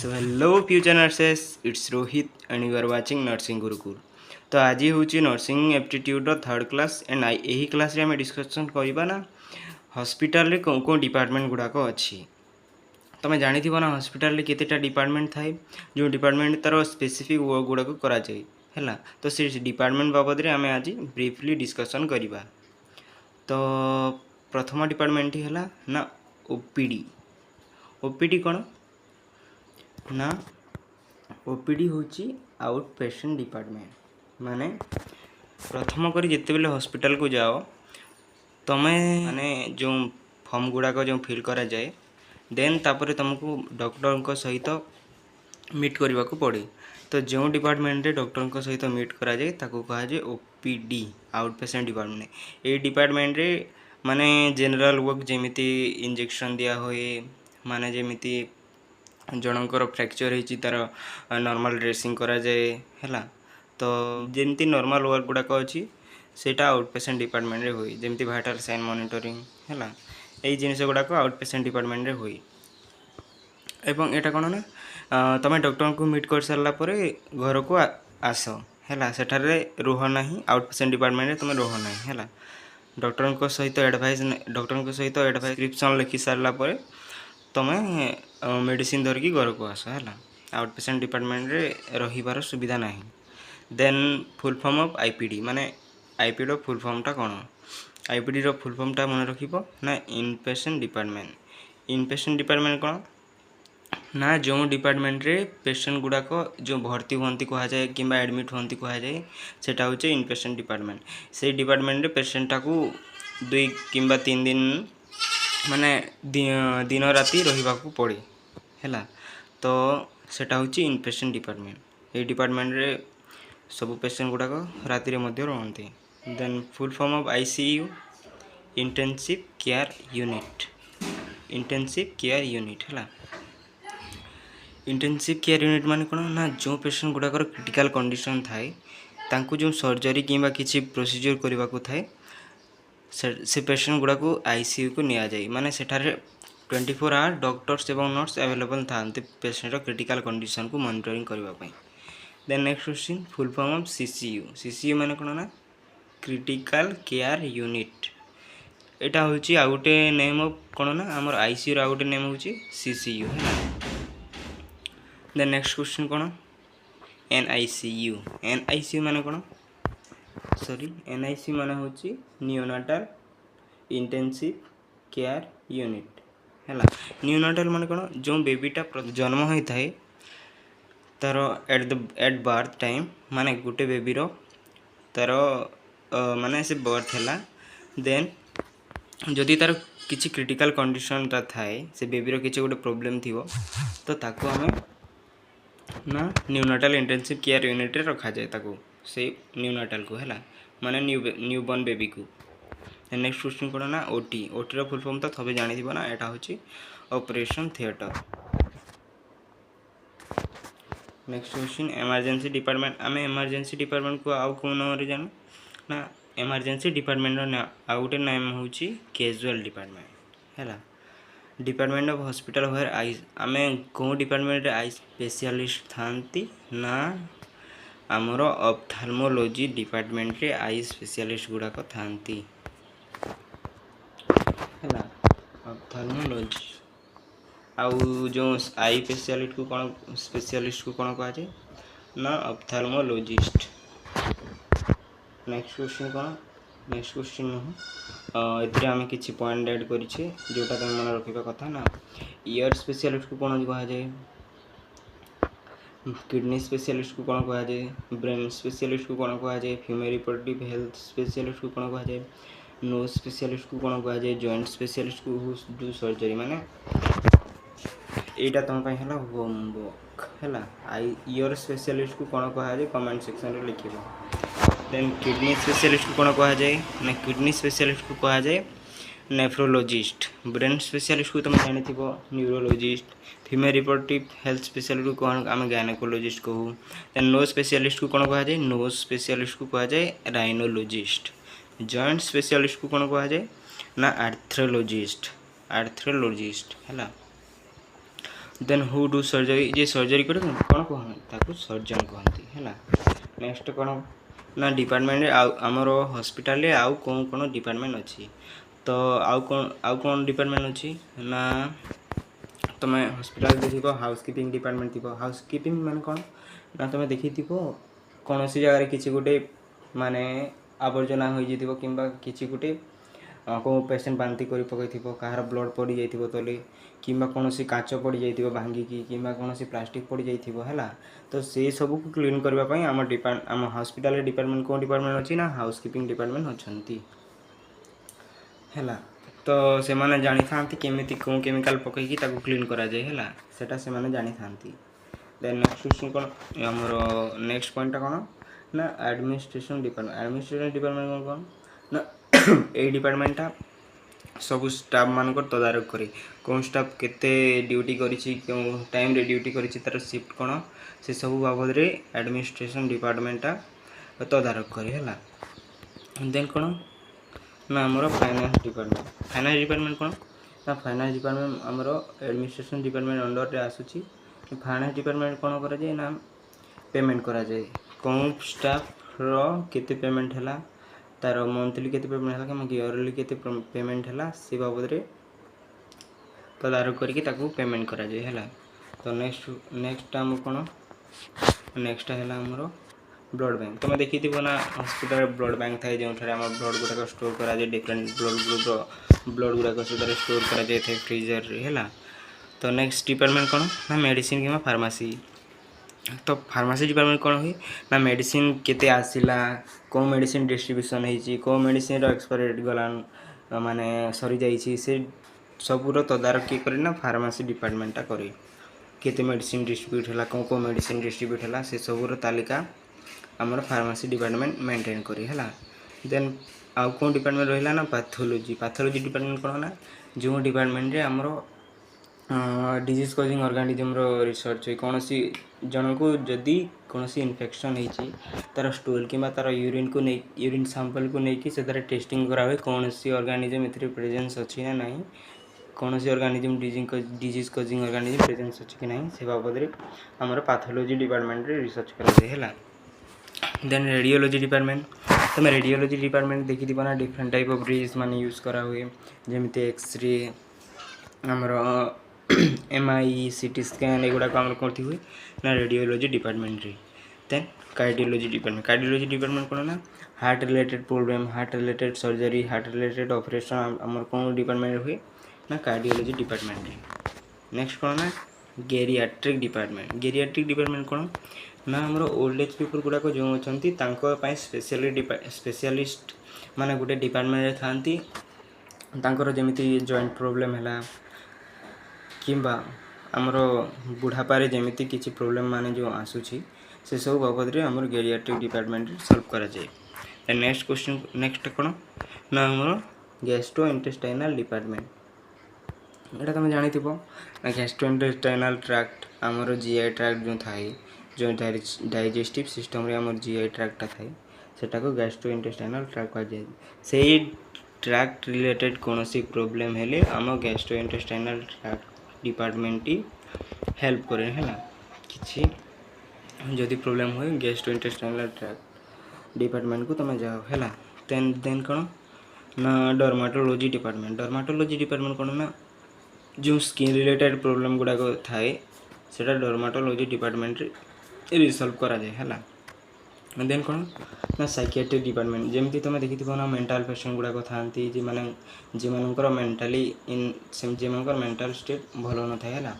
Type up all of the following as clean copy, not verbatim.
So hello future nurses, it's Rohit and you are watching Nursing Gurukul. तो आज हूँ nursing aptitude third class and यही class रे आम डिस्कसन करवा ना हॉस्पिटल रे कौन कौन डिपार्टमेंट गुड़ाक अच्छी तुम जानी ना हॉस्पिटल रे केतेटा डिपार्टमेंट थाए जो डिपार्टमेंट तार स्पेसिफिक वर्क गुड़ाक कराए है तो से डिपार्टमेंट बाबद आम आज ब्रीफली डिस्कसन करवा। तो प्रथम डिपार्टमेंट है ना ओपीडी। ओपीडी कौन ना ओपीडी हूँ आउट पेशेंट डिपार्टमेंट माने प्रथम कर जिते बेले हॉस्पिटल को जाओ तमें माने जो फॉर्म गुड़ाक जो फिल करा जाए देन तापर तुमको डॉक्टर सहित मीट करने को पड़े। तो जो डिपार्टमेंट रे डॉक्टर सहित मीट करा जाए ताको कहा जाए ओपीडी आउट पेशेंट डिपार्टमेंट। ये डिपार्टमेंट रे माने जनरल वर्क जेमिति इंजेक्शन दिया हुए माने जेमिति जनकर फ्रैक्चर होती तार नॉर्मल ड्रेसिंग करा जाए है। तो जमती नॉर्मल वर्क गुड़ाक अच्छी सेटा आउट पेशेंट डिपार्टमेंट रे हुई जमती वाइटल साइन मॉनिटरिंग है यही जिनस गुड़ाक आउट पेशेंट डिपार्टमेंट रे हुई। एवं एटा कौन ना तुम डॉक्टर को मीट कर सारापर घर को आस है सेठारे रुह ना आउट पेशेंट डिपार्टमेंट तुम रुह ना है डॉक्टर सहित एडभाइस डॉक्टर सहित एडभाइस प्रिस्क्रिप्शन लिखि सारापर तुम्हें मेडिसिन धरिकी घर को आस है आउट पेशेंट डिपार्टमेंट रे रहिबार सुविधा नहीं। Then full form of IPD माने आईपीडी फुल फॉर्मटा कौन आईपीडी रो फुल फॉर्मटा मन रखिबो ना inpatient department. Inpatient department कौन ना जो डिपार्टमेंट रे पेशेंट गुड़ाक जो भर्ती होती कह जाए कि एडमिट होती कह जाए सेटा होचे इन पेशेंट डिपार्टमेंट। से डिपार्टमेंट रे पेशेंटा को 2 किंबा 3 दिन माने दिन राति रहिबा को पड़े है। तो सेटा होची इन पेशेंट डिपार्टमेंट। ये डिपार्टमेंट रे सब पेशेंट गुड़ाक राति मध्य रहते। Then full form of ICU intensive care unit. Intensive care unit है इंटेंसिव केयर यूनिट माने कौन ना जो पेशेंट गुड़ाक क्रिटिकल कंडीशन थाए तांको जो सर्जरी किंबा किसी प्रोसीजर करने को थाए से पेशेंट गुड़ाक आईसीयू को निया जाए माने सेठारे 24 आवर डॉक्टर्स एवं नर्स अवेलेबल था पेशेंट क्रिटिकल कंडीशन को मॉनिटरिंग करने। Then next question full form of CCU. CCU माने कौन ना क्रिटिकल केयर यूनिट। एटा होची आ गोटे नेम ऑफ कौन ना आमर आईसीयू रा गोटे नेम होची सीसीयू है। देन नेक्स्ट क्वेश्चन कौन एनआईसीयू। एनआईसीयू माने कौन सॉरी एनआईसीयू माने होची नियोनाटाल इंटेंसिव केयर यूनिट है। नियोनाटाल माने कौन जो बेबीटा जन्म होता है तार एट बर्थ टाइम माने गोटे बेबीर तार माने से बर्थ है देन जदि तार किसी क्रिटिकल कंडीशन ता थाए से बेबीर किसी गोटे प्रोब्लेम थी तो ताको हमें ना न्यूनाटाल इंटेंसिव केयर यूनिट रे रखा जाए ताको से न्यूनाटाल को है माने न्यूबॉर्न बेबी को। नेक्स्ट क्वेश्चन कौन ना ओटी। ओटी रो फुल फॉर्म तो थबे जानी थी ना एटा होची operation theatre. Next question emergency department. आम इमरजेंसी डिपार्टमेंट को आउ कौन नाम जान ना इमरजेंसी डिपार्टमेंट आउ गोटे नाम होची कैजुअल डिपार्टमेंट है। Department of hospital where I am कौ डिपार्टमेंट आई स्पेशलिस्ट थांती ना आमर ऑप्थाल्मोलॉजी डिपार्टमेंट रे आई स्पेशलिस्ट गुड़ाक थांती है ऑप्थाल्मोलॉजी। आउ जो आई स्पेशलिस्ट को कौन कह जाए ना ऑप्थाल्मोलॉजिस्ट। नेक्स्ट क्वेश्चन कौन नेक्स्ट क्वेश्चन नुह आम किसी पॉइंट ऐड करें जोटा तुम मन रखा कथा ना ईयर स्पेशलिस्ट को कौन कह जाए किडनी स्पेशलिस्ट को कौन कह जाए ब्रेन स्पेशलिस्ट को कौन कह जाए फीमेल रिप्रोडक्टिव हेल्थ स्पेशलिस्ट को कौन कह जाए नोज स्पेशलिस्ट को कौन कह जाए जॉइंट स्पेशलिस्ट को डू सर्जरी माने एटा तुम है होमवर्क है। आई ईयर स्पेशलिस्ट को कौन कह जाए कमेंट सेक्शन रे लिखिबो। देन किडनी स्पेशलिस्ट को कौन कह जाए ना किडनी स्पेशलिस्ट को कह जाए नेफ्रोलॉजिस्ट। ब्रेन स्पेशलिस्ट को तुम जानी neurologist. Female reproductive health specialist को कौन आम गायनेकोलॉजिस्ट कहूँ। देन नोज स्पेशलिस्ट को कौन कह जाए नोज स्पेशलिस्ट को कह जाए राइनोलॉजिस्ट। जॉइंट स्पेशलिस्ट को कौन कह जाए ना आर्थ्रोलॉजिस्ट आर्थ्रोलॉजिस्ट है। देन हु डू सर्जरी जे सर्जरी करे कौन कहते ताको सर्जन कहती है। नेक्स्ट कौन ना डिपार्टमेंट आमर हॉस्पिटल रे आउ कौन कौन डिपार्टमेंट अच्छी तो आउ कौन डिपार्टमेंट अच्छी ना तुम हॉस्पिटल देखो हाउसकीपिंग डिपार्टमेंट थी। हाउसकीपिंग मान कौन ना तुम देखी कौन सी जगह किसी गोटे माने आवर्जना हो कि गोटे कौ पेसेंट बांति कर पकई कहार ब्लड पड़ जाइए तले कि कौन काच पड़ जाइए भांगिकी कि कौन प्लास्टिक पड़ जाइए तो से सब को क्लीन करने आम हॉस्पिटल डिपार्टमेंट कौन डिपार्टमेंट अच्छी ना हाउसकीपिंग डिपार्टमेंट अच्छा है। तो से माने जानी था केमिति कौन केमिकल पकईकी ताको क्लीन करा जाए है सेटा से माने जानी था। देन नेक्स्ट क्वेश्चन कौन आमर नेक्स्ट पॉइंट कौन ना एडमिनिस्ट्रेशन डिपार्टमेंट कौन ना ए डिपार्टमेंटा सब स्टाफ मान तदारख करे कौन स्टाफ केते ड्यूटी करिछि क्यों टाइम रे ड्यूटी करिछि तार शिफ्ट कौन से सब बाबद रे एडमिनिस्ट्रेशन डिपार्टमेंटा तदारख करे है। देन कौन ना आमर फाइनेंस डिपार्टमेंट कौन ना फाइनेंस डिपार्टमेंट आमर एडमिनिस्ट्रेशन डिपार्टमेंट अंडर रे आसुछि। फाइनेंस डिपार्टमेंट कौन करा जाए ना पेमेंट करा जाए कौन स्टाफ रो केते पेमेंट है तार मंथली केते पेमेंट है कि ईयरली केते पेमेंट है से बाबद रे तदारख करके ताकू पेमेंट करा जाए है। तो नेक्स्ट आम कौन नेक्स्ट है आमर ब्लड बैंक तुम देखी ना हॉस्पिटल ब्लड बैंक थाए जो आम ब्लड गुड़ाक स्टोर करा जाए डिफरेंट ब्लड ग्रुप ब्लड गुड़ाक से स्टोर करा जाए फ्रीजर है। तो नेक्स्ट डिपार्टमेंट कौन ना मेडिसिन कि फार्मासी तो फार्मासी डिपार्टमेंट कौन हुए ना मेडिसिन केते आसिला कौ मेडिसिन डिस्ट्रीब्यूशन होती कौ मेडिसिन एक्सपायरी डेट गलान माने सरी जाइए से सबूर तदारख किए करे ना फार्मासी डिपार्टमेंटा करे केते मेडिसिन डिस्ट्रीब्यूट है कौ मेडिसिन डिस्ट्रीब्यूट है से सबूर तालिका आमर फार्मासी डिपार्टमेंट मेंटेन करे है। देन आउ कौन डिपार्टमेंट रहा ना पैथोलॉजी डिपार्टमेंट कौन ना जो डिपार्टमेंट रे आमर डिजीज कॉजिंग ऑर्गेनिज्म रिसर्च है कौन सी जन को जदि कौन सी इन्फेक्शन होती तार स्टूल कि तार यूरिन को नहीं यूरिन सैंपल को लेकिन से टेस्टिंग करा हुए कौन सी ऑर्गेनिज्म ए प्रेजेंस अच्छी ना नहीं कौन सी organism disease causing organism presence अच्छी कि नहीं से बाबद में आमर पैथोलॉजी डिपार्टमेंट रे रिसर्च कराए है। देन रेडियोलॉजी डिपार्टमेंट तुम रेडियोलॉजी डिपार्टमेंट देखी ना डिफरेंट टाइप ऑफ डिजीज मान यूज करा हुए जमी एक्सरे आमर एमआई सीटी स्कैन एगुड़ाक आम कौन हुए ना रेडियोलॉजी डिपार्टमेंट रे। देन कार्डियोलॉजी डिपार्टमेंट कौन ना heart related problem heart related surgery heart related operation आमर कौन डिपार्टमेंट हुए ना कार्डियोलॉजी डिपार्टमेंट रे। नेक्स्ट कौन ना गेरियाट्रिक डिपार्टमेंट कौन ना आमर ओल्ड एज पीपल गुड़ाक जो अच्छा स्पेशलिस्ट माने गोटे डिपार्टमेंट थांती जमी जॉइंट प्रोब्लेम है कि आमर बुढ़ापारे जमी किसी प्रोब्लेम माने जो आसूची से सब बाबद रे आमर गेरियाट्रिक डिपार्टमेंट सॉल्व करा जाए। नेक्स्ट क्वेश्चन नेक्स्ट कौन ना आमर गैस्ट्रो इंटेस्टाइनल डिपार्टमेंट एटा तुम जानी ना गैस्ट्रो इंटेस्टाइनल ट्रैक्ट आमर जीआई ट्रैक्ट जो थाए जो डाइजेस्टिव सिस्टम रे आमर जीआई ट्रैक्ट थाए सेटा को गैस्ट्रो इंटेस्टाइनल ट्रैक्ट कहा जाए से ट्रैक्ट रिलेटेड कौन सी प्रोब्लेम हेले आम gastro intestinal tract department help करे है कि जदि प्रोब्लेम हुए गैस्ट्रो इंटेस्टाइनल ट्रैक्ट डिपार्टमेंट को तुम जाओ है। देन कौन ना डर्माटोलॉजी डिपार्टमेंट कौन ना जो स्किन रिलेटेड प्रोब्लेम गुड़ाक थाए सेटा डर्माटोलॉजी डिपार्टमेंट रिसॉल्व करा जाए है। देन कौन ना साइकियाट्रिक डिपार्टमेंट जमी तुम देखी ना मेंटल पेसेंट गुड़ाक था जो मेंटाली जो मेंटल स्टेट भल न था है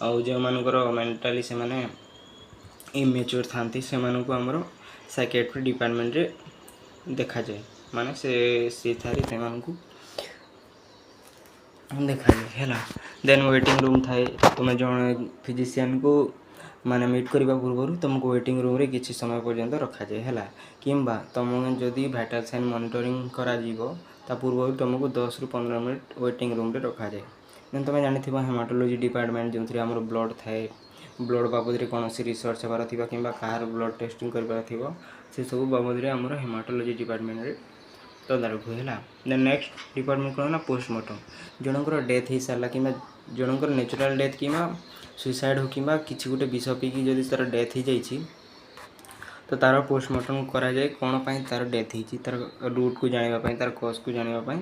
आउ जो मेंटाली से माने इमेच्योर था से आमर साइकियाट्रिक डिपार्टमेंट रे देखा जाए माने से थारी से देखा जाए है। देन वेटिंग रूम थाए तुम जो फिजिशियन को माने मीट करने पूर्व तुमको वेटिंग रूम रे किसी समय पर्यंत रखा जाए है कि तुम जदि वाइटल साइन मॉनिटरिंग करा पूर्व तुमको 10 ରୁ 15 मिनट वेटिंग रूम रे रखा जाए। देन तुम जानी हेमाटोलॉजी डिपार्टमेंट जो आम ब्लड थाए ब्लड बाबद कौन सी रिसर्च होबार थी कि कहार ब्लड टेस्टिंग करार थी से सब बाबद आमर हेमाटोलॉजी डिपार्टमेंट रे तदारख हुए है। देन नेक्स्ट डिपार्टमेंट कौन ना पोस्टमार्टम जनकर डेथ हो सारा कि जनकर नेचुरल डेथ कि सुइसाइड हो कि किसी गोटे विष पीकी जदि तार डेथ हो जाइए तो तार पोस्टमार्टम कराए कौन पाई तार डेथ हो तार रूट को जानापी तार कज को जानापी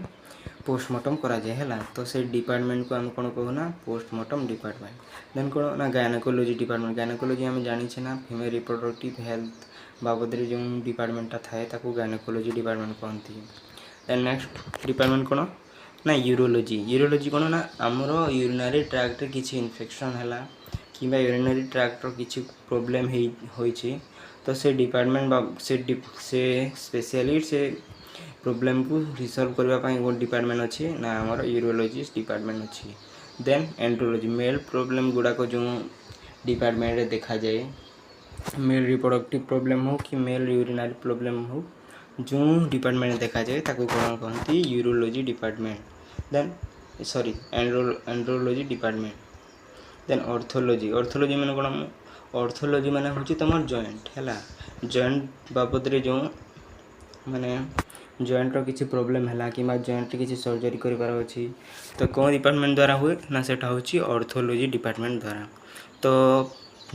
पोस्टमार्टम कराए है। तो से डिपार्टमेंट को आम कौन कहूना पोस्टमार्टम डिपार्टमेंट। देन कौन ना गायनेकोलॉजी डिपार्टमेंट। गायनेकोलॉजी आम जानी ना फीमेल रिप्रोडक्टिव हेल्थ बाबद जो डिपार्टमेंटा थाए गायनेकोलॉजी डिपार्टमेंट कहती। देन नेक्स्ट डिपार्टमेंट कौन ना यूरोलॉजी। यूरोलॉजी कौन ना आमर यूरिनरी ट्रैक्ट किसी इन्फेक्शन है कि यूरिनरी ट्रैक्टर किसी प्रोब्लेम होइछि तो से डिपार्टमेंट से स्पेशली से प्रोब्लेम को रिसॉल्व करने वो डिपार्टमेंट अच्छी ना आमर यूरोलॉजिस्ट डिपार्टमेंट अच्छी। देन एंड्रोलॉजी मेल प्रोब्लेम गुड़ाक जो डिपार्टमेंट देखा जाए मेल रिप्रोडक्टिव प्रोब्लेम हो कि मेल यूरिनरी प्रोब्लेम हो जो डिपार्टमेंट देखा जाए ताको कौन कहती urology department. Then sorry andrology department. Then orthology. Orthology मैंने कौन ऑर्थोलॉजी मैंने हूँ तुम जॉइंट है जॉइंट बाबद जो माने जॉइंटर किसी प्रोब्लेम है कि जॉइंट किसी सर्जरी करार अच्छी तो कौन डिपार्टमेंट द्वारा हुए ना सेटा हूँ ऑर्थोलॉजी डिपार्टमेंट द्वारा। तो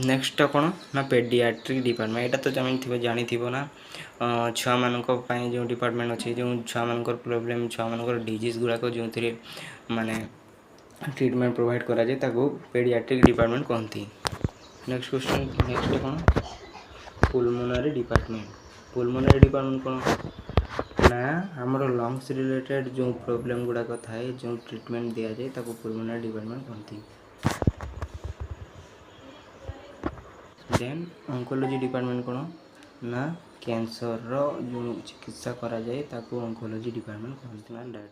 नेक्स्ट कौन ना पेडियाट्रिक डिपार्टमेंट। यहाँ तो जमी जानी ना छुआ मानक जो डिपार्टमेंट अच्छे जो छुआ मान प्रोब्लेम छुआ मान डिजीज गुड़ाक जो माने ट्रिटमेंट प्रोवाइड कराए पेडियाट्रिक डिपार्टमेंट कहती। नेक्स्ट क्वेश्चन नेक्स्ट कौन पुलमोनरी डिपार्टमेंट। पुलमोनरी डिपार्टमेंट कौन ना आमर लंग्स रिलेटेड जो प्रोब्लेम गुड़ाक थाए जो ट्रिटमेंट दि जाए पुलमोनरी डिपार्टमेंट कहती। देन ऑन्कोलॉजी डिपार्टमेंट कौन ना कैंसर जो चिकित्सा करा जाए ऑन्कोलॉजी डिपार्टमेंट कहती।